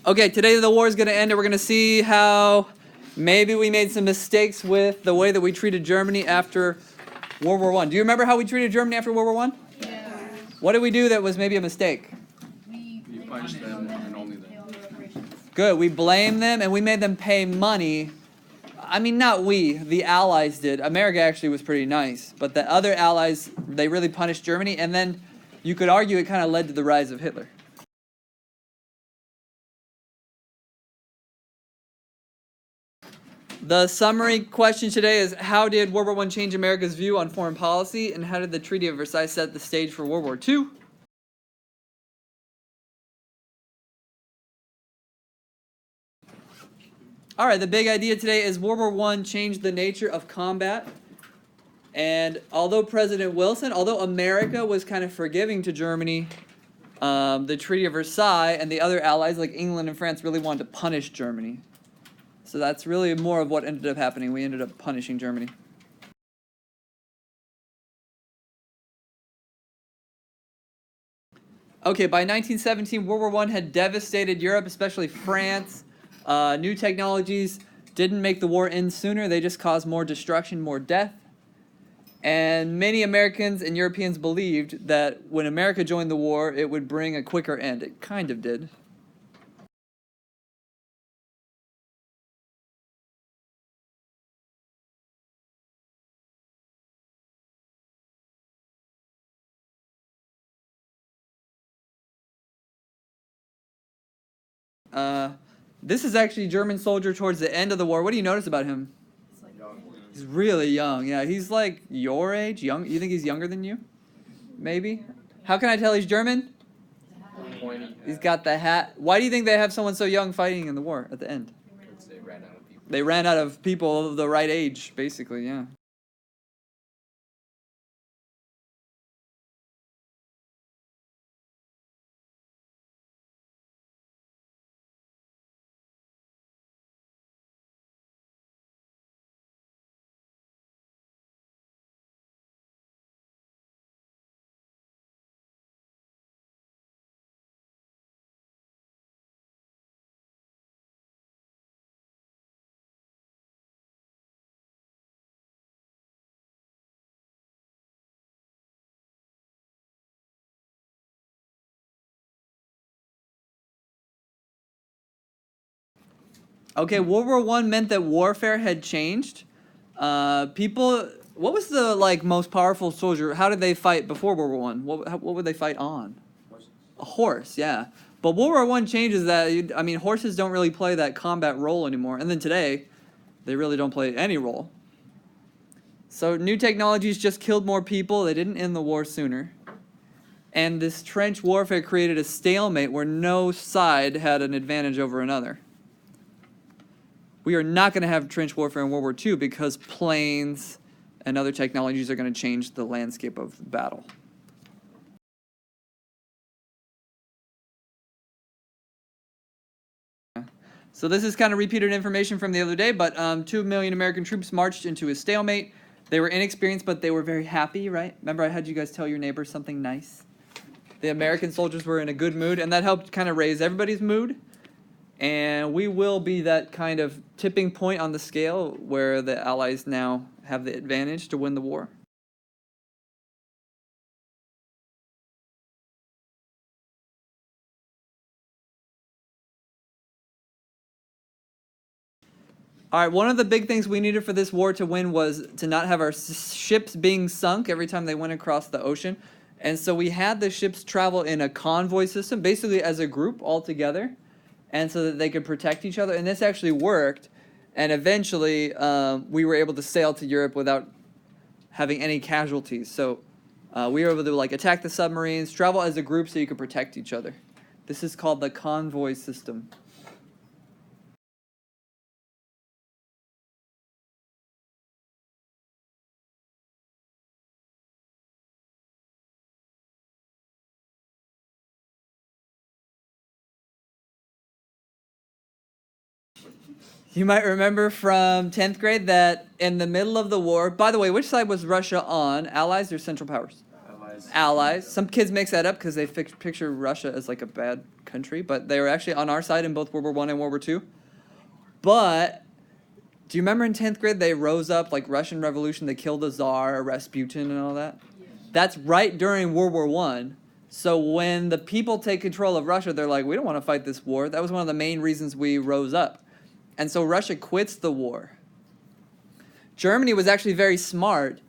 Okay, today the war is going to end, and we're going to see how maybe we made some mistakes with the way that we treated Germany after World War I. Do you remember how we treated Germany after World War I? Yeah. What did we do that was maybe a mistake? We punished them and only them. Good. We blamed them, and we made them pay money. I mean, not we. The Allies did. America actually was pretty nice. But the other Allies, they really punished Germany, and then you could argue it kind of led to the rise of Hitler. The summary question today is, how did World War I change America's view on foreign policy, and how did the Treaty of Versailles set the stage for World War II? All right, the big idea today is World War I changed the nature of combat. And although although America was kind of forgiving to Germany, the Treaty of Versailles and the other allies like England and France really wanted to punish Germany. So that's really more of what ended up happening. We ended up punishing Germany. Okay, by 1917, World War I had devastated Europe, especially France. New technologies didn't make the war end sooner. They just caused more destruction, more death. And many Americans and Europeans believed that when America joined the war, it would bring a quicker end. It kind of did. This is actually a German soldier towards the end of the war. What do you notice about him? He's really young. Yeah, he's like your age. Young. You think he's younger than you? Maybe. How can I tell he's German? He's got the hat. Why do you think they have someone so young fighting in the war at the end? Because they ran out of people. They ran out of people of the right age, basically, yeah. Okay, World War I meant that warfare had changed. What was the most powerful soldier? How did they fight before World War I? What would they fight on? Horses. A horse, yeah. But World War I changes that. I mean, horses don't really play that combat role anymore. And then today, they really don't play any role. So new technologies just killed more people. They didn't end the war sooner. And this trench warfare created a stalemate where no side had an advantage over another. We are not going to have trench warfare in World War II because planes and other technologies are going to change the landscape of the battle. So this is kind of repeated information from the other day, but 2 million American troops marched into a stalemate. They were inexperienced, but they were very happy, right? Remember I had you guys tell your neighbors something nice? The American soldiers were in a good mood, and that helped kind of raise everybody's mood. And we will be that kind of tipping point on the scale where the Allies now have the advantage to win the war. All right, one of the big things we needed for this war to win was to not have our ships being sunk every time they went across the ocean. And so we had the ships travel in a convoy system, basically as a group all together, and so that they could protect each other. And this actually worked. And eventually, we were able to sail to Europe without having any casualties. So we were able to attack the submarines, travel as a group so you could protect each other. This is called the convoy system. You might remember from 10th grade that in the middle of the war, by the way, which side was Russia on? Allies or Central Powers? Allies. allies. Some kids mix that up because they picture Russia as like a bad country, but they were actually on our side in both World War I and World War II. But do you remember in 10th grade they rose up like Russian Revolution, they killed the Tsar, Rasputin and all that? That's right during World War I. So when the people take control of Russia, they're like, we don't want to fight this war. That was one of the main reasons we rose up. And so Russia quits the war. Germany was actually very smart.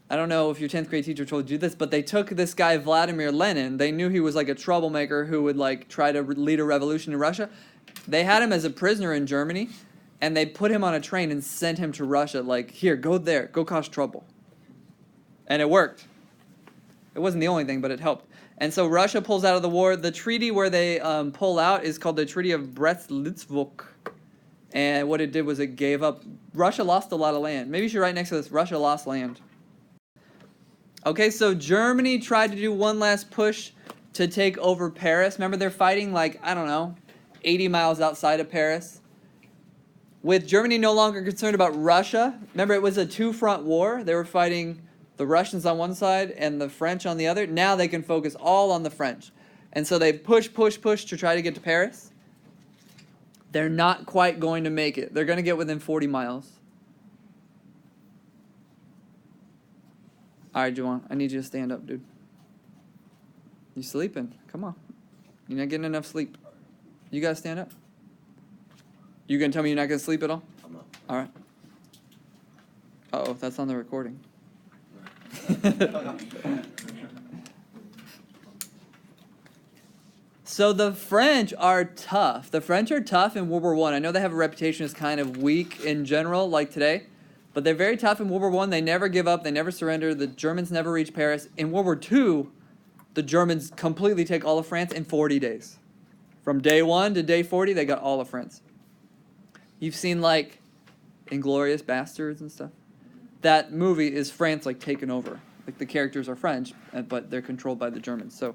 I don't know if your 10th grade teacher told you this, but they took this guy Vladimir Lenin. They knew he was like a troublemaker who would like try to lead a revolution in Russia. They had him as a prisoner in Germany, and they put him on a train and sent him to Russia. Like, here, go there, go cause trouble. And it worked. It wasn't the only thing, but it helped. And so Russia pulls out of the war. The treaty where they pull out is called the Treaty of Brest-Litovsk. And what it did was it gave up. Russia lost a lot of land. Maybe you should write next to this, Russia lost land. Okay, so Germany tried to do one last push to take over Paris. Remember, they're fighting like, I don't know, 80 miles outside of Paris. With Germany no longer concerned about Russia. Remember, it was a two-front war. They were fighting the Russians on one side and the French on the other. Now they can focus all on the French. And so they push to try to get to Paris. They're not quite going to make it. They're going to get within 40 miles. All right, Juwan, I need you to stand up, dude. You sleeping? Come on. You're not getting enough sleep. You got to stand up. You going to tell me you're not going to sleep at all? I'm not. All right. Uh-oh, that's on the recording. So the French are tough. The French are tough in World War I. I know they have a reputation as kind of weak in general, like today. But they're very tough in World War I. They never give up. They never surrender. The Germans never reach Paris. In World War II, the Germans completely take all of France in 40 days. From day 1 to day 40, they got all of France. You've seen, like, Inglourious Bastards and stuff. That movie is France, like, taken over. Like, the characters are French, but they're controlled by the Germans. So,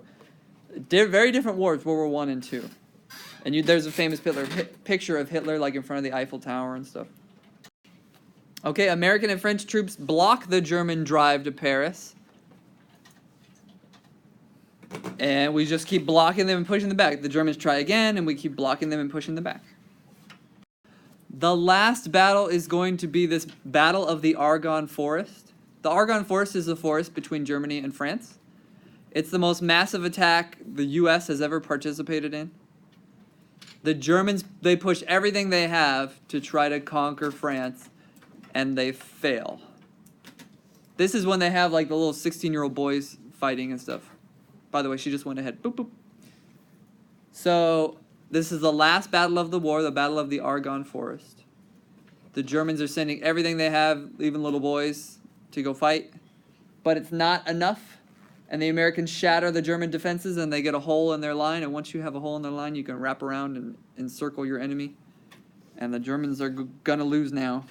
very different wars, World War I and II. And there's a famous picture of Hitler, like, in front of the Eiffel Tower and stuff. Okay, American and French troops block the German drive to Paris. And we just keep blocking them and pushing them back. The Germans try again, and we keep blocking them and pushing them back. The last battle is going to be this Battle of the Argonne Forest. The Argonne Forest is the forest between Germany and France. It's the most massive attack the U.S. has ever participated in. The Germans, they push everything they have to try to conquer France, and they fail. This is when they have like the little 16-year-old boys fighting and stuff. By the way, she just went ahead. Boop, boop. So this is the last battle of the war, the Battle of the Argonne Forest. The Germans are sending everything they have, even little boys, to go fight. But it's not enough. And the Americans shatter the German defenses, and they get a hole in their line. And once you have a hole in their line, you can wrap around and encircle your enemy. And the Germans are going to lose now.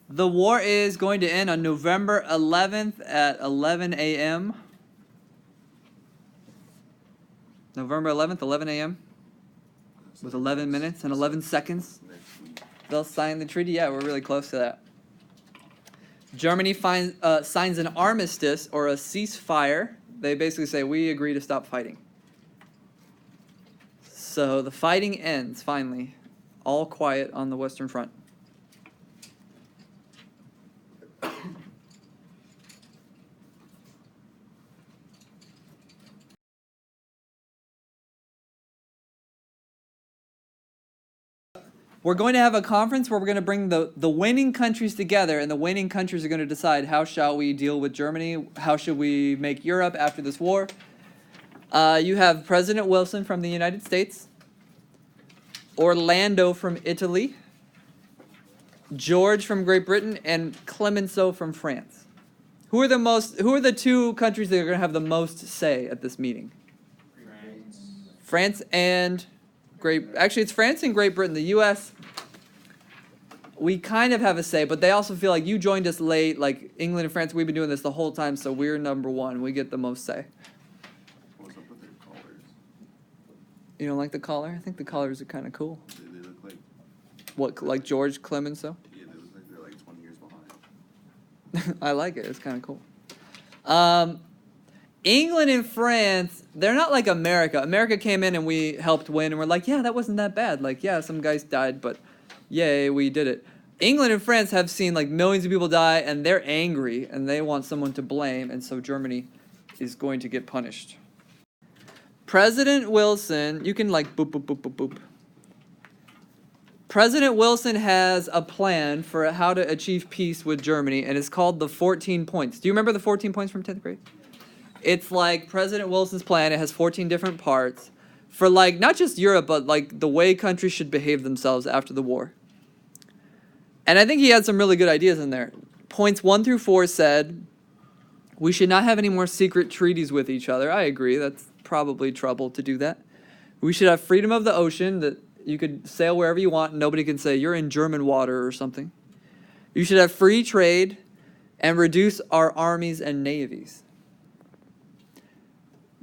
The war is going to end on November 11th at 11 a.m. November 11th, 11 a.m. with 11 minutes and 11 seconds. They'll sign the treaty. Yeah, we're really close to that. Germany signs an armistice or a ceasefire. They basically say, we agree to stop fighting. So the fighting ends, finally. All quiet on the Western Front. We're going to have a conference where we're going to bring the winning countries together, and the winning countries are going to decide how shall we deal with Germany, how should we make Europe after this war. You have President Wilson from the United States, Orlando from Italy, George from Great Britain, and Clemenceau from France. Who are the two countries that are going to have the most say at this meeting? France and Actually, it's France and Great Britain. The U.S., we kind of have a say, but they also feel like you joined us late. Like England and France, we've been doing this the whole time, so we're number one. We get the most say. What's up with their collars? You don't like the collar? I think the collars are kind of cool. They look like, What, like George Clemenceau? yeah, they look like they're like 20 years behind. I like it. It's kind of cool. England and France, they're not like America. America came in and we helped win, and we're like, yeah, that wasn't that bad. Like, yeah, some guys died, but yay, we did it. England and France have seen like millions of people die, and they're angry, and they want someone to blame, and so Germany is going to get punished. President Wilson, you can like boop, boop, boop, boop, boop. President Wilson has a plan for how to achieve peace with Germany, and it's called the 14 points. Do you remember the 14 points from 10th grade? It's like President Wilson's plan. It has 14 different parts for like not just Europe, but like the way countries should behave themselves after the war. And I think he had some really good ideas in there. Points 1 through 4 said, we should not have any more secret treaties with each other. I agree. That's probably trouble to do that. We should have freedom of the ocean, that you could sail wherever you want and nobody can say you're in German water or something. You should have free trade and reduce our armies and navies.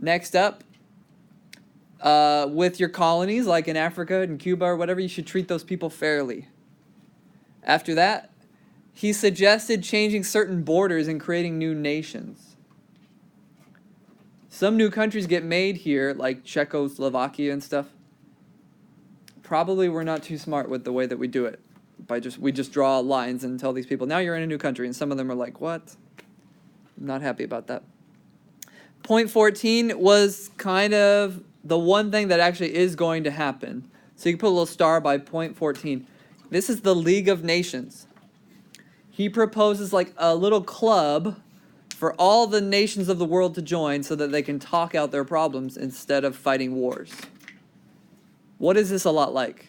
Next up, with your colonies, like in Africa and Cuba or whatever, you should treat those people fairly. After that, he suggested changing certain borders and creating new nations. Some new countries get made here, like Czechoslovakia and stuff. Probably we're not too smart with the way that we do it. We just draw lines and tell these people, now you're in a new country, and some of them are like, what? I'm not happy about that. Point 14 was kind of the one thing that actually is going to happen. So you can put a little star by point 14. This is the League of Nations. He proposes like a little club for all the nations of the world to join so that they can talk out their problems instead of fighting wars. What is this a lot like?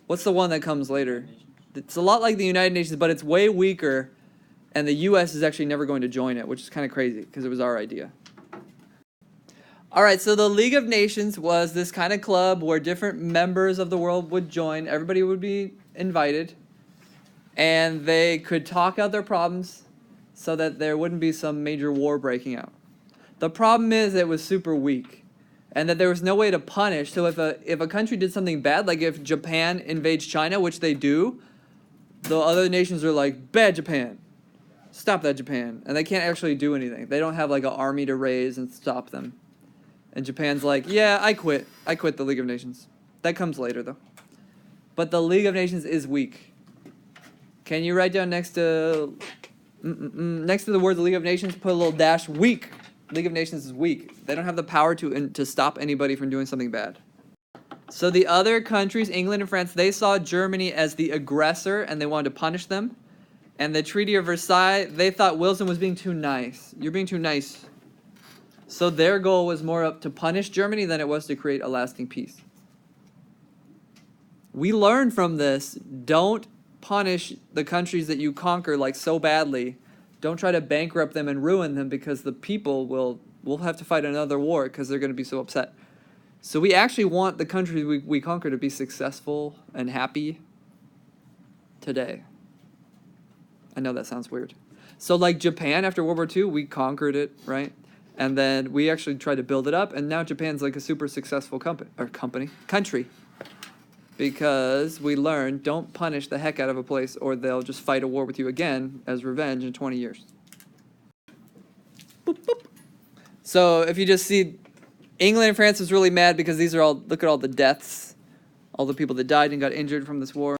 What's the one that comes later? It's a lot like the United Nations, but it's way weaker. And the U.S. is actually never going to join it, which is kind of crazy because it was our idea. All right, so the League of Nations was this kind of club where different members of the world would join. Everybody would be invited. And they could talk out their problems so that there wouldn't be some major war breaking out. The problem is it was super weak and that there was no way to punish. So if a country did something bad, like if Japan invades China, which they do, the other nations are like, bad Japan. Stop that, Japan. And they can't actually do anything. They don't have like an army to raise and stop them. And Japan's like, yeah, I quit. I quit the League of Nations. That comes later, though. But the League of Nations is weak. Can you write down next to the word the League of Nations, put a little dash, weak. League of Nations is weak. They don't have the power to stop anybody from doing something bad. So the other countries, England and France, they saw Germany as the aggressor and they wanted to punish them. And the Treaty of Versailles, they thought Wilson was being too nice. You're being too nice. So their goal was more up to punish Germany than it was to create a lasting peace. We learned from this, don't punish the countries that you conquer like so badly. Don't try to bankrupt them and ruin them because the people will have to fight another war because they're going to be so upset. So we actually want the countries we conquer to be successful and happy today. I know that sounds weird. So like Japan after World War II, we conquered it, right? And then we actually tried to build it up, and now Japan's like a super successful country. Because we learned, don't punish the heck out of a place or they'll just fight a war with you again as revenge in 20 years. Boop, boop. So if you just see, England and France was really mad because these are all, look at all the deaths, all the people that died and got injured from this war.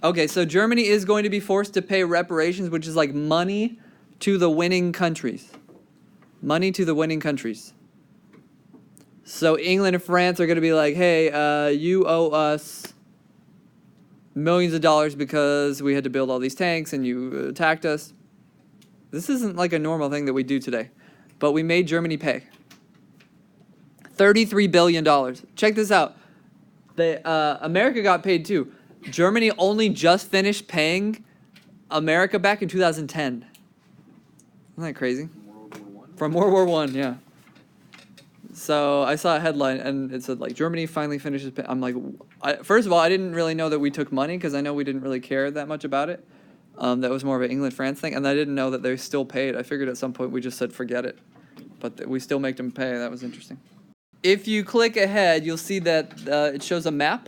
Okay, so Germany is going to be forced to pay reparations, which is like money to the winning countries. Money to the winning countries. So England and France are going to be like, hey, you owe us millions of dollars because we had to build all these tanks and you attacked us. This isn't like a normal thing that we do today. But we made Germany pay. $33 billion. Check this out. America got paid too. Germany only just finished paying America back in 2010. Isn't that crazy? From World War I, yeah. So I saw a headline and it said like Germany finally finishes pay. I'm like, first of all, I didn't really know that we took money because I know we didn't really care that much about it. That was more of an England-France thing, and I didn't know that they still paid. I figured at some point we just said forget it, but we still make them pay. That was interesting. If you click ahead, you'll see that it shows a map.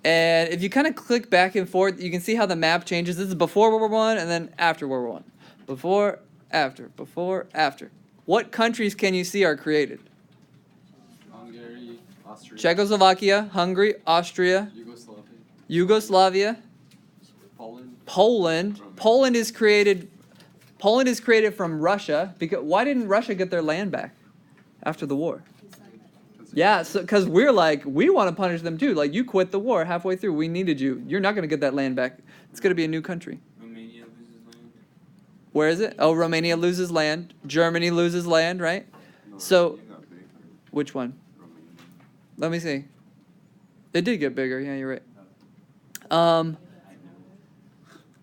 And if you kind of click back and forth, you can see how the map changes. This is before World War I and then after World War I. Before, after. What countries can you see are created? Hungary, Austria, Czechoslovakia, Hungary, Austria, Yugoslavia, Poland. Poland is created from Russia. Because why didn't Russia get their land back after the war? Yeah, so because we're like, we want to punish them too. Like, you quit the war halfway through. We needed you. You're not going to get that land back. It's going to be a new country. Romania loses land. Where is it? Oh, Romania loses land. Germany loses land, right? So, which one? Let me see. It did get bigger. Yeah, you're right.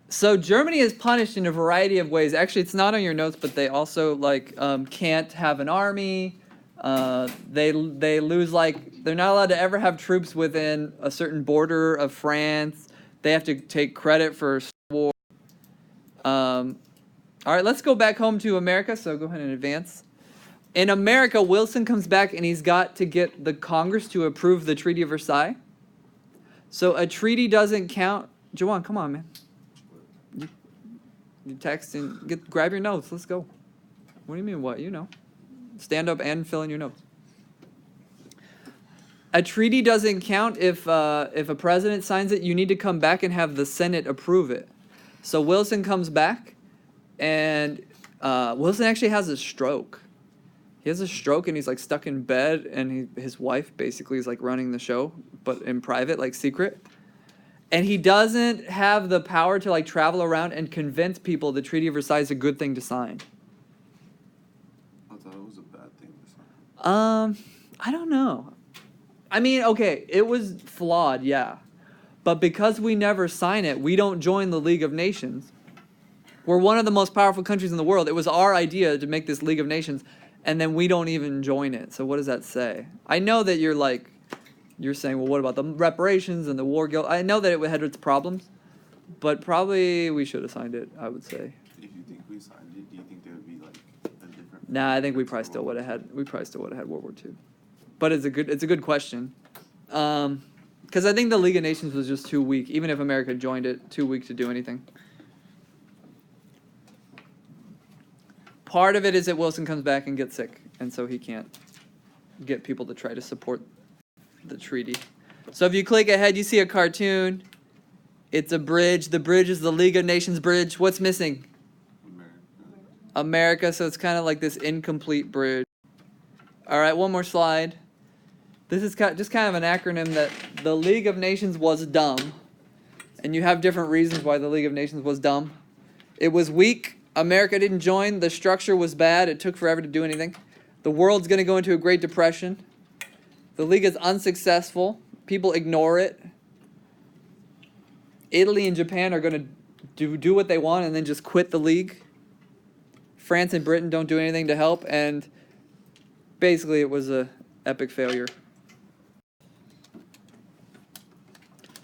So Germany is punished in a variety of ways. Actually, it's not on your notes, but they also like can't have an army. They lose, like, they're not allowed to ever have troops within a certain border of France. They have to take credit for war. All right, let's go back home to America. So go ahead and advance. In America, Wilson comes back and he's got to get the Congress to approve the Treaty of Versailles. So a treaty doesn't count. Jawan, come on, man. You text and grab your notes. Let's go. What do you mean, what? You know. Stand up and fill in your notes. A treaty doesn't count if a president signs it. You need to come back and have the Senate approve it. So Wilson comes back, and Wilson actually has a stroke. He has a stroke, and he's like stuck in bed, and his wife basically is like running the show, but in private, like secret. And he doesn't have the power to like travel around and convince people the Treaty of Versailles is a good thing to sign. I don't know. I mean, okay, it was flawed, yeah. But because we never sign it, we don't join the League of Nations. We're one of the most powerful countries in the world. It was our idea to make this League of Nations, and then we don't even join it. So what does that say? I know that you're saying, well, what about the reparations and the war guilt? I know that it had its problems, but probably we should have signed it, I would say. If you think we signed it, do you think there would be like a different? Nah, I think we probably still would have had World War II. But it's a good question. Because I think the League of Nations was just too weak. Even if America joined it, too weak to do anything. Part of it is that Wilson comes back and gets sick, and so he can't get people to try to support the treaty. So if you click ahead, you see a cartoon. It's a bridge. The bridge is the League of Nations bridge. What's missing? America. So it's kind of like this incomplete bridge. All right, one more slide. This is just kind of an acronym that the League of Nations was dumb. And you have different reasons why the League of Nations was dumb. It was weak. America didn't join. The structure was bad. It took forever to do anything. The world's going to go into a Great Depression. The League is unsuccessful. People ignore it. Italy and Japan are going to do what they want and then just quit the League. France and Britain don't do anything to help. And basically it was an epic failure.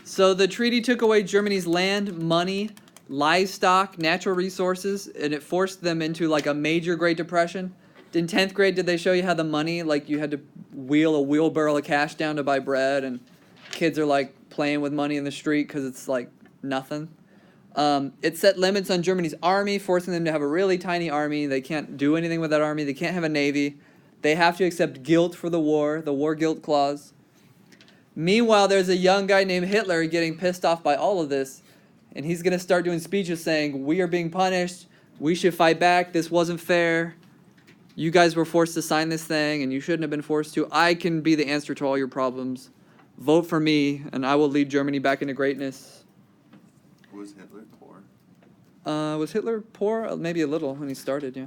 So the treaty took away Germany's land, money, livestock, natural resources, and it forced them into like a major Great Depression. In 10th grade, did they show you how the money, like you had to wheel a wheelbarrow of cash down to buy bread, and kids are like playing with money in the street because it's like nothing? It set limits on Germany's army, forcing them to have a really tiny army. They can't do anything with that army. They can't have a navy. They have to accept guilt for the war guilt clause. Meanwhile, there's a young guy named Hitler getting pissed off by all of this, and he's going to start doing speeches saying, we are being punished, we should fight back, this wasn't fair, you guys were forced to sign this thing, and you shouldn't have been forced to. I can be the answer to all your problems. Vote for me, and I will lead Germany back into greatness. Was Hitler poor? Was Hitler poor? Maybe a little when he started, yeah.